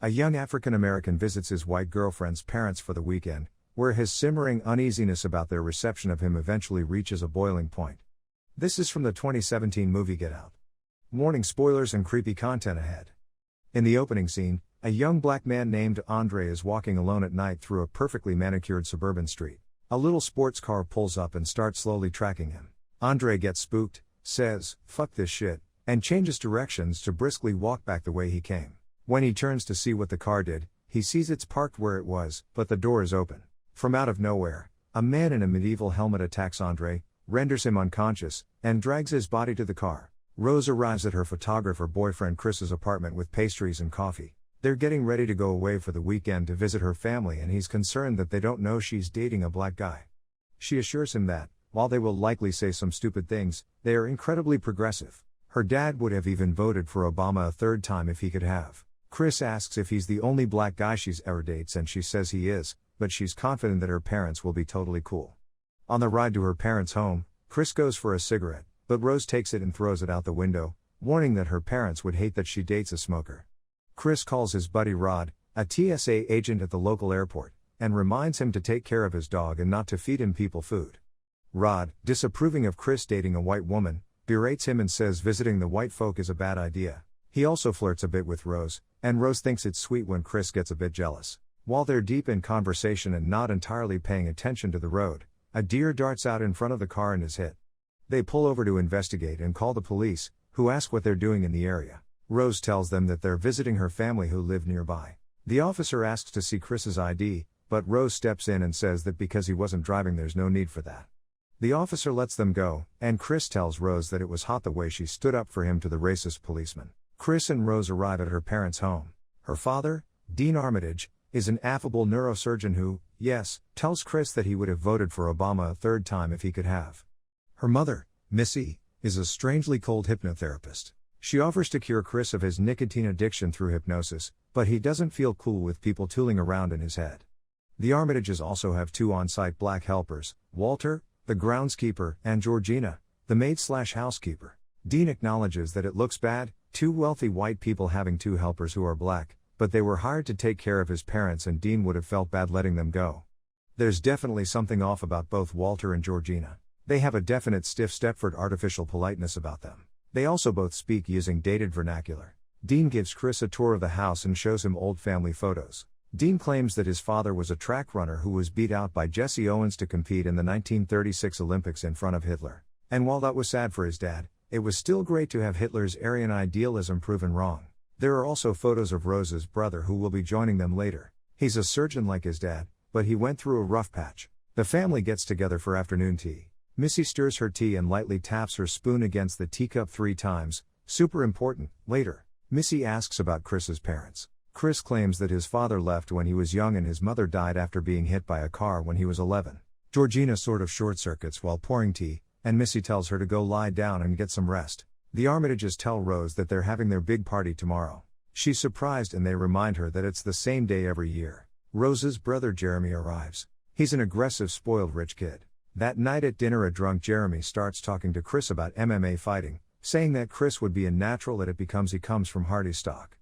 A young African American visits his white girlfriend's parents for the weekend, where his simmering uneasiness about their reception of him eventually reaches a boiling point. This is from the 2017 movie Get Out. Warning: spoilers and creepy content ahead. In the opening scene, a young black man named Andre is walking alone at night through a perfectly manicured suburban street. A little sports car pulls up and starts slowly tracking him. Andre gets spooked, says, "Fuck this shit," and changes directions to briskly walk back the way he came. When he turns to see what the car did, he sees it's parked where it was, but the door is open. From out of nowhere, a man in a medieval helmet attacks Andre, renders him unconscious, and drags his body to the car. Rose arrives at her photographer boyfriend Chris's apartment with pastries and coffee. They're getting ready to go away for the weekend to visit her family, and he's concerned that they don't know she's dating a black guy. She assures him that, while they will likely say some stupid things, they are incredibly progressive. Her dad would have even voted for Obama a third time if he could have. Chris asks if he's the only black guy she's ever dates, and she says he is, but she's confident that her parents will be totally cool. On the ride to her parents' home, Chris goes for a cigarette, but Rose takes it and throws it out the window, warning that her parents would hate that she dates a smoker. Chris calls his buddy Rod, a TSA agent at the local airport, and reminds him to take care of his dog and not to feed him people food. Rod, disapproving of Chris dating a white woman, berates him and says visiting the white folk is a bad idea. He also flirts a bit with Rose, and Rose thinks it's sweet when Chris gets a bit jealous. While they're deep in conversation and not entirely paying attention to the road, a deer darts out in front of the car and is hit. They pull over to investigate and call the police, who ask what they're doing in the area. Rose tells them that they're visiting her family who live nearby. The officer asks to see Chris's ID, but Rose steps in and says that because he wasn't driving there's no need for that. The officer lets them go, and Chris tells Rose that it was hot the way she stood up for him to the racist policeman. Chris and Rose arrive at her parents' home. Her father, Dean Armitage, is an affable neurosurgeon who, yes, tells Chris that he would have voted for Obama a third time if he could have. Her mother, Missy, is a strangely cold hypnotherapist. She offers to cure Chris of his nicotine addiction through hypnosis, but he doesn't feel cool with people tooling around in his head. The Armitages also have two on-site black helpers, Walter, the groundskeeper, and Georgina, the maid/housekeeper. Dean acknowledges that it looks bad, two wealthy white people having two helpers who are black, but they were hired to take care of his parents and Dean would have felt bad letting them go. There's definitely something off about both Walter and Georgina. They have a definite stiff Stepford artificial politeness about them. They also both speak using dated vernacular. Dean gives Chris a tour of the house and shows him old family photos. Dean claims that his father was a track runner who was beat out by Jesse Owens to compete in the 1936 Olympics in front of Hitler. And while that was sad for his dad, it was still great to have Hitler's Aryan idealism proven wrong. There are also photos of Rose's brother who will be joining them later. He's a surgeon like his dad, but he went through a rough patch. The family gets together for afternoon tea. Missy stirs her tea and lightly taps her spoon against the teacup 3 times, super important. Later, Missy asks about Chris's parents. Chris claims that his father left when he was young and his mother died after being hit by a car when he was 11. Georgina sort of short-circuits while pouring tea, and Missy tells her to go lie down and get some rest. The Armitages tell Rose that they're having their big party tomorrow. She's surprised and they remind her that it's the same day every year. Rose's brother Jeremy arrives. He's an aggressive, spoiled rich kid. That night at dinner, a drunk Jeremy starts talking to Chris about MMA fighting, saying that Chris would be a natural at it because he comes from Hardy stock.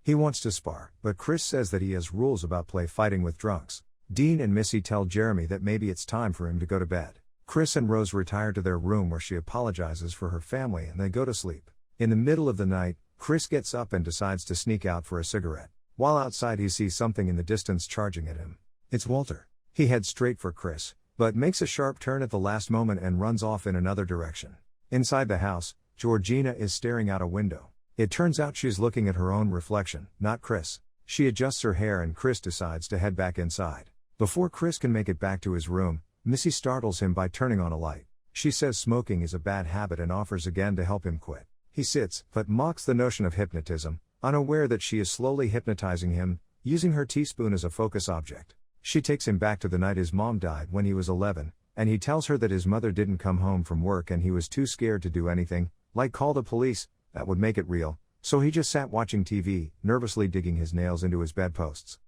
He wants to spar, but Chris says that he has rules about play fighting with drunks. Dean and Missy tell Jeremy that maybe it's time for him to go to bed. Chris and Rose retire to their room where she apologizes for her family and they go to sleep. In the middle of the night, Chris gets up and decides to sneak out for a cigarette. While outside he sees something in the distance charging at him. It's Walter. He heads straight for Chris, but makes a sharp turn at the last moment and runs off in another direction. Inside the house, Georgina is staring out a window. It turns out she's looking at her own reflection, not Chris. She adjusts her hair and Chris decides to head back inside. Before Chris can make it back to his room, Missy startles him by turning on a light. She says smoking is a bad habit and offers again to help him quit. He sits, but mocks the notion of hypnotism, unaware that she is slowly hypnotizing him, using her teaspoon as a focus object. She takes him back to the night his mom died when he was 11, and he tells her that his mother didn't come home from work and he was too scared to do anything, like call the police, that would make it real, so he just sat watching TV, nervously digging his nails into his bedposts.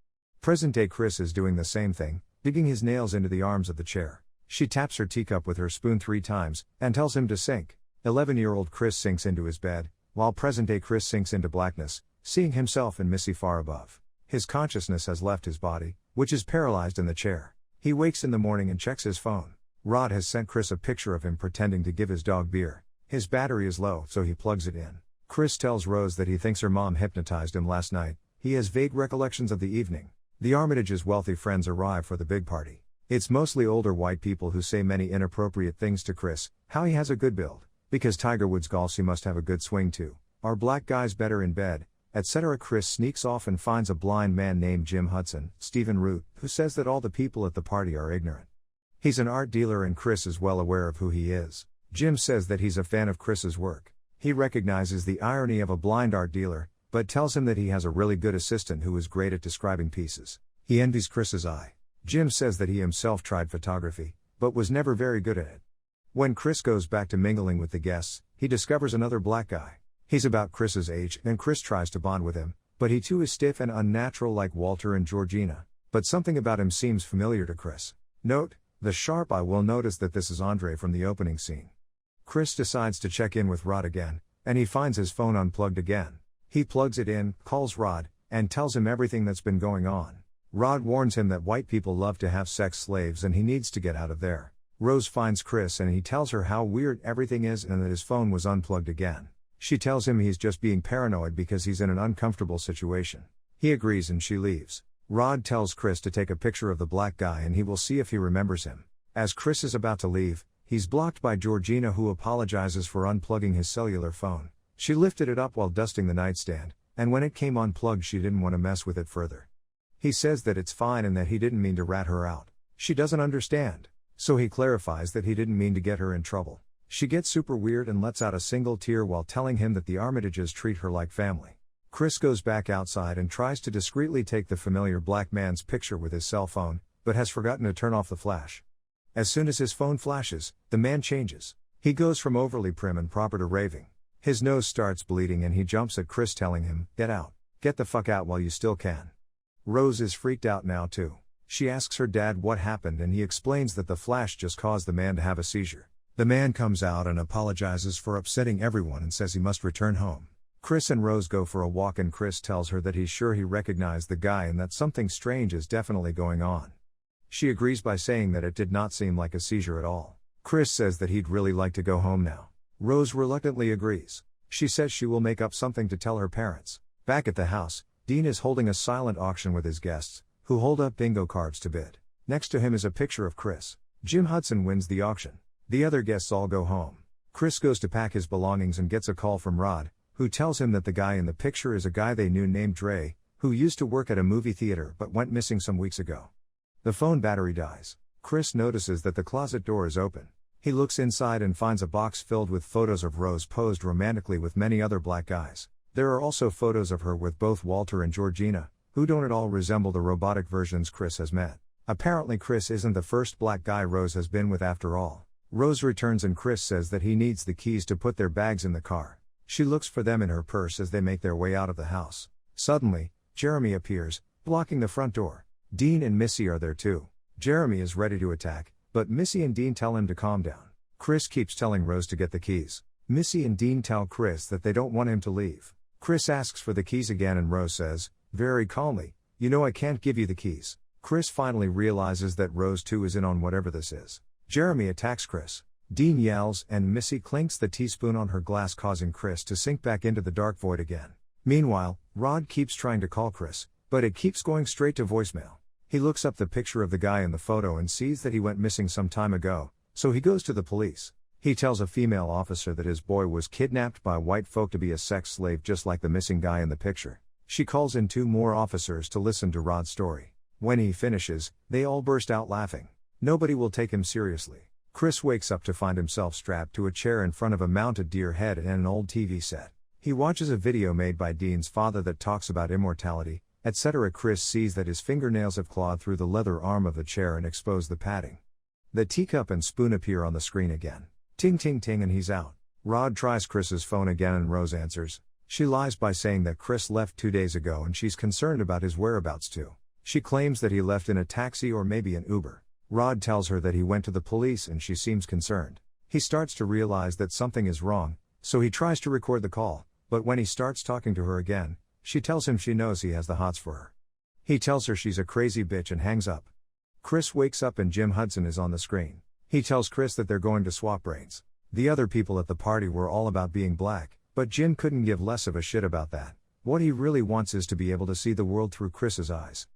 Present-day Chris is doing the same thing, digging his nails into the arms of the chair. She taps her teacup with her spoon 3 times, and tells him to sink. 11-year-old Chris sinks into his bed, while present-day Chris sinks into blackness, seeing himself and Missy far above. His consciousness has left his body, which is paralyzed in the chair. He wakes in the morning and checks his phone. Rod has sent Chris a picture of him pretending to give his dog beer. His battery is low, so he plugs it in. Chris tells Rose that he thinks her mom hypnotized him last night. He has vague recollections of the evening. The Armitages' wealthy friends arrive for the big party. It's mostly older white people who say many inappropriate things to Chris, how he has a good build, because Tiger Woods golfs he must have a good swing too, are black guys better in bed, etc. Chris sneaks off and finds a blind man named Jim Hudson, Stephen Root, who says that all the people at the party are ignorant. He's an art dealer and Chris is well aware of who he is. Jim says that he's a fan of Chris's work. He recognizes the irony of a blind art dealer, but tells him that he has a really good assistant who is great at describing pieces. He envies Chris's eye. Jim says that he himself tried photography, but was never very good at it. When Chris goes back to mingling with the guests, he discovers another black guy. He's about Chris's age and Chris tries to bond with him, but he too is stiff and unnatural like Walter and Georgina. But something about him seems familiar to Chris. Note, the sharp eye will notice that this is Andre from the opening scene. Chris decides to check in with Rod again, and he finds his phone unplugged again. He plugs it in, calls Rod, and tells him everything that's been going on. Rod warns him that white people love to have sex slaves and he needs to get out of there. Rose finds Chris and he tells her how weird everything is and that his phone was unplugged again. She tells him he's just being paranoid because he's in an uncomfortable situation. He agrees and she leaves. Rod tells Chris to take a picture of the black guy and he will see if he remembers him. As Chris is about to leave, he's blocked by Georgina who apologizes for unplugging his cellular phone. She lifted it up while dusting the nightstand, and when it came unplugged she didn't want to mess with it further. He says that it's fine and that he didn't mean to rat her out. She doesn't understand. So he clarifies that he didn't mean to get her in trouble. She gets super weird and lets out a single tear while telling him that the Armitages treat her like family. Chris goes back outside and tries to discreetly take the familiar black man's picture with his cell phone, but has forgotten to turn off the flash. As soon as his phone flashes, the man changes. He goes from overly prim and proper to raving. His nose starts bleeding and he jumps at Chris telling him, "Get out. Get the fuck out while you still can." Rose is freaked out now too. She asks her dad what happened and he explains that the flash just caused the man to have a seizure. The man comes out and apologizes for upsetting everyone and says he must return home. Chris and Rose go for a walk and Chris tells her that he's sure he recognized the guy and that something strange is definitely going on. She agrees by saying that it did not seem like a seizure at all. Chris says that he'd really like to go home now. Rose reluctantly agrees. She says she will make up something to tell her parents. Back at the house, Dean is holding a silent auction with his guests, who hold up bingo cards to bid. Next to him is a picture of Chris. Jim Hudson wins the auction. The other guests all go home. Chris goes to pack his belongings and gets a call from Rod, who tells him that the guy in the picture is a guy they knew named Dre, who used to work at a movie theater but went missing some weeks ago. The phone battery dies. Chris notices that the closet door is open. He looks inside and finds a box filled with photos of Rose posed romantically with many other black guys. There are also photos of her with both Walter and Georgina, who don't at all resemble the robotic versions Chris has met. Apparently Chris isn't the first black guy Rose has been with after all. Rose returns and Chris says that he needs the keys to put their bags in the car. She looks for them in her purse as they make their way out of the house. Suddenly, Jeremy appears, blocking the front door. Dean and Missy are there too. Jeremy is ready to attack, but Missy and Dean tell him to calm down. Chris keeps telling Rose to get the keys. Missy and Dean tell Chris that they don't want him to leave. Chris asks for the keys again and Rose says, very calmly, "You know I can't give you the keys." Chris finally realizes that Rose too is in on whatever this is. Jeremy attacks Chris. Dean yells and Missy clinks the teaspoon on her glass causing Chris to sink back into the dark void again. Meanwhile, Rod keeps trying to call Chris, but it keeps going straight to voicemail. He looks up the picture of the guy in the photo and sees that he went missing some time ago, so he goes to the police. He tells a female officer that his boy was kidnapped by white folk to be a sex slave just like the missing guy in the picture. She calls in 2 more officers to listen to Rod's story. When he finishes, they all burst out laughing. Nobody will take him seriously. Chris wakes up to find himself strapped to a chair in front of a mounted deer head and an old TV set. He watches a video made by Dean's father that talks about immortality, etc. Chris sees that his fingernails have clawed through the leather arm of the chair and exposed the padding. The teacup and spoon appear on the screen again. Ting ting ting and he's out. Rod tries Chris's phone again and Rose answers. She lies by saying that Chris left 2 days ago and she's concerned about his whereabouts too. She claims that he left in a taxi or maybe an Uber. Rod tells her that he went to the police and she seems concerned. He starts to realize that something is wrong, so he tries to record the call, but when he starts talking to her again, she tells him she knows he has the hots for her. He tells her she's a crazy bitch and hangs up. Chris wakes up and Jim Hudson is on the screen. He tells Chris that they're going to swap brains. The other people at the party were all about being black, but Jim couldn't give less of a shit about that. What he really wants is to be able to see the world through Chris's eyes.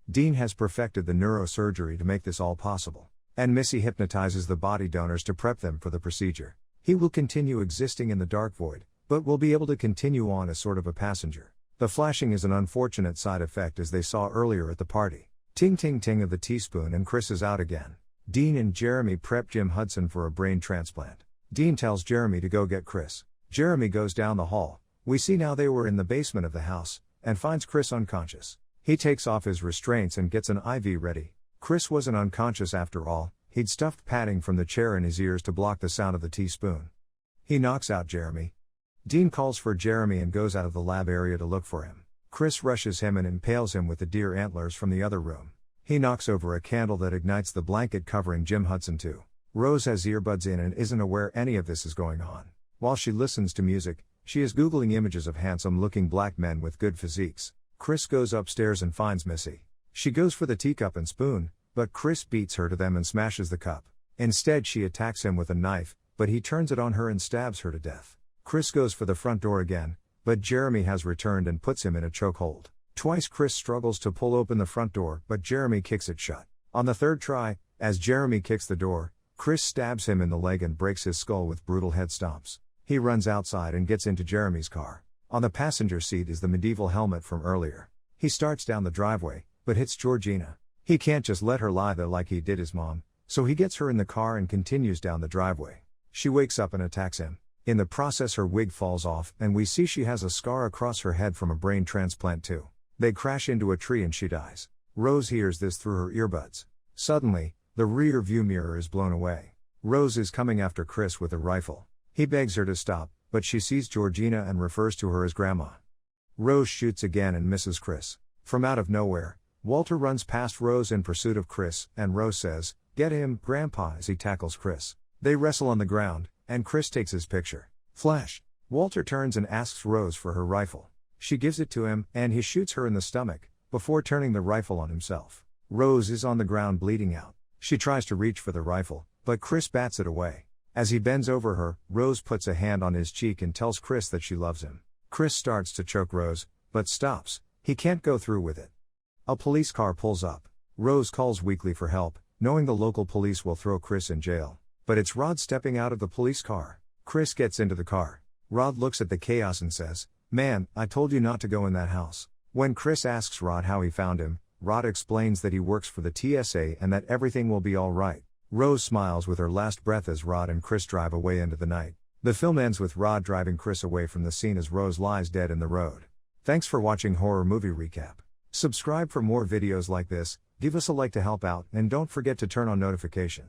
Dean has perfected the neurosurgery to make this all possible. And Missy hypnotizes the body donors to prep them for the procedure. He will continue existing in the dark void, but will be able to continue on as sort of a passenger. The flashing is an unfortunate side effect as they saw earlier at the party. Ting ting ting of the teaspoon and Chris is out again. Dean and Jeremy prep Jim Hudson for a brain transplant. Dean tells Jeremy to go get Chris. Jeremy goes down the hall. We see now they were in the basement of the house, and finds Chris unconscious. He takes off his restraints and gets an IV ready. Chris wasn't unconscious after all, he'd stuffed padding from the chair in his ears to block the sound of the teaspoon. He knocks out Jeremy. Dean calls for Jeremy and goes out of the lab area to look for him. Chris rushes him and impales him with the deer antlers from the other room. He knocks over a candle that ignites the blanket covering Jim Hudson too. Rose has earbuds in and isn't aware any of this is going on. While she listens to music, she is Googling images of handsome-looking black men with good physiques. Chris goes upstairs and finds Missy. She goes for the teacup and spoon, but Chris beats her to them and smashes the cup. Instead she attacks him with a knife, but he turns it on her and stabs her to death. Chris goes for the front door again, but Jeremy has returned and puts him in a chokehold. Twice Chris struggles to pull open the front door, but Jeremy kicks it shut. On the third try, as Jeremy kicks the door, Chris stabs him in the leg and breaks his skull with brutal head stomps. He runs outside and gets into Jeremy's car. On the passenger seat is the medieval helmet from earlier. He starts down the driveway, but hits Georgina. He can't just let her lie there like he did his mom, so he gets her in the car and continues down the driveway. She wakes up and attacks him. In the process her wig falls off and we see she has a scar across her head from a brain transplant too. They crash into a tree and she dies. Rose hears this through her earbuds. Suddenly, the rear view mirror is blown away. Rose is coming after Chris with a rifle. He begs her to stop, but she sees Georgina and refers to her as Grandma. Rose shoots again and misses Chris. From out of nowhere, Walter runs past Rose in pursuit of Chris, and Rose says, "Get him, Grandpa," as he tackles Chris. They wrestle on the ground, and Chris takes his picture. Flash. Walter turns and asks Rose for her rifle. She gives it to him, and he shoots her in the stomach, before turning the rifle on himself. Rose is on the ground bleeding out. She tries to reach for the rifle, but Chris bats it away. As he bends over her, Rose puts a hand on his cheek and tells Chris that she loves him. Chris starts to choke Rose, but stops. He can't go through with it. A police car pulls up. Rose calls weakly for help, knowing the local police will throw Chris in jail. But it's Rod stepping out of the police car. Chris gets into the car. Rod looks at the chaos and says, "Man, I told you not to go in that house." When Chris asks Rod how he found him, Rod explains that he works for the TSA and that everything will be all right. Rose smiles with her last breath as Rod and Chris drive away into the night. The film ends with Rod driving Chris away from the scene as Rose lies dead in the road. Thanks for watching Horror Movie Recap. Subscribe for more videos like this, give us a like to help out, and don't forget to turn on notifications.